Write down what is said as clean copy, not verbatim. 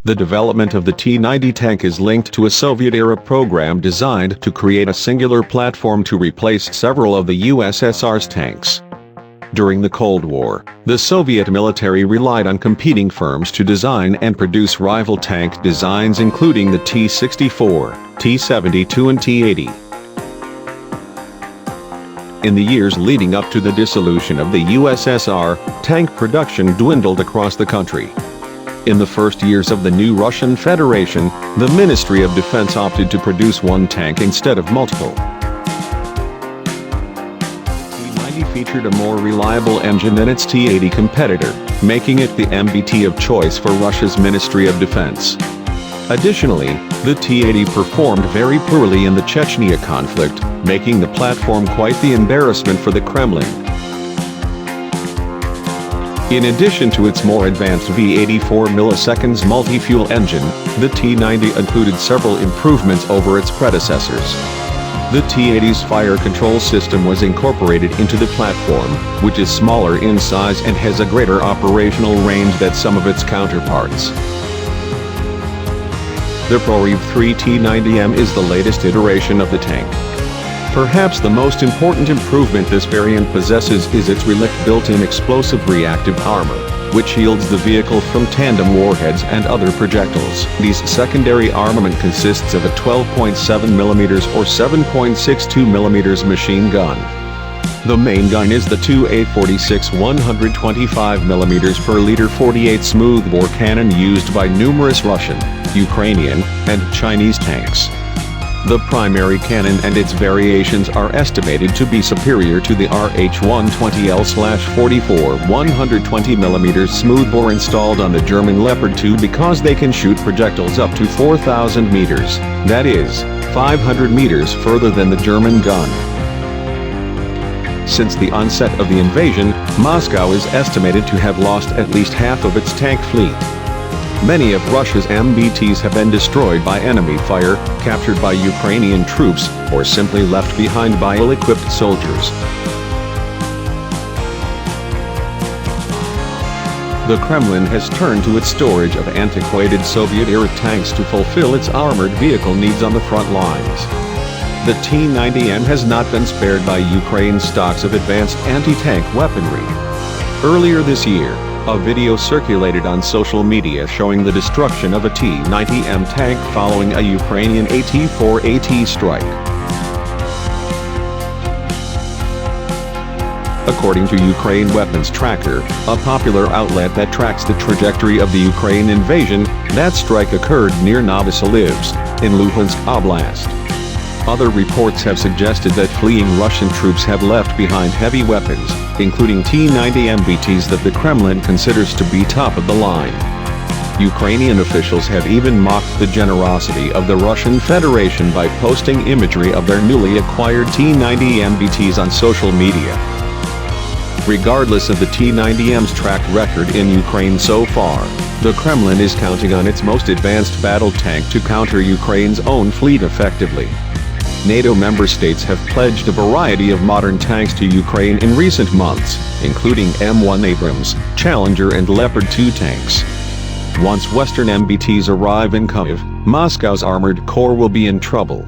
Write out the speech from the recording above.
The development of the T-90 tank is linked to a Soviet-era program designed to create a singular platform to replace several of the USSR's tanks. During the Cold War, the Soviet military relied on competing firms to design and produce rival tank designs including the T-64, T-72 and T-80. In the years leading up to the dissolution of the USSR, tank production dwindled across the country. In the first years of the new Russian Federation, the Ministry of Defense opted to produce one tank instead of multiple. T-90 featured a more reliable engine than its T-80 competitor, making it the MBT of choice for Russia's Ministry of Defense. Additionally, the T-80 performed very poorly in the Chechnya conflict, making the platform quite the embarrassment for the Kremlin. In addition to its more advanced V84 milliseconds multi-fuel engine, the T-90 included several improvements over its predecessors. The T-80's fire control system was incorporated into the platform, which is smaller in size and has a greater operational range than some of its counterparts. The ProRev 3 T-90M is the latest iteration of the tank. Perhaps the most important improvement this variant possesses is its relic built-in explosive reactive armor, which shields the vehicle from tandem warheads and other projectiles. This secondary armament consists of a 12.7mm or 7.62mm machine gun. The main gun is the 2A46 125mm per liter 48 smoothbore cannon used by numerous Russian, Ukrainian, and Chinese tanks. The primary cannon and its variations are estimated to be superior to the RH-120L/44 120mm smoothbore installed on the German Leopard 2 because they can shoot projectiles up to 4,000 meters, that is, 500 meters further than the German gun. Since the onset of the invasion, Moscow is estimated to have lost at least half of its tank fleet. Many of Russia's MBTs have been destroyed by enemy fire, captured by Ukrainian troops, or simply left behind by ill-equipped soldiers. The Kremlin has turned to its storage of antiquated Soviet-era tanks to fulfill its armored vehicle needs on the front lines. The T-90M has not been spared by Ukraine's stocks of advanced anti-tank weaponry. Earlier this year, a video circulated on social media showing the destruction of a T-90M tank following a Ukrainian AT-4AT strike. According to Ukraine Weapons Tracker, a popular outlet that tracks the trajectory of the Ukraine invasion, that strike occurred near Novosibirsk, in Luhansk Oblast. Other reports have suggested that fleeing Russian troops have left behind heavy weapons, including T-90 MBTs that the Kremlin considers to be top of the line. Ukrainian officials have even mocked the generosity of the Russian Federation by posting imagery of their newly acquired T-90 MBTs on social media. Regardless of the T-90M's track record in Ukraine so far, the Kremlin is counting on its most advanced battle tank to counter Ukraine's own fleet effectively. NATO member states have pledged a variety of modern tanks to Ukraine in recent months, including M1 Abrams, Challenger and Leopard 2 tanks. Once Western MBTs arrive in Kyiv, Moscow's armored core will be in trouble.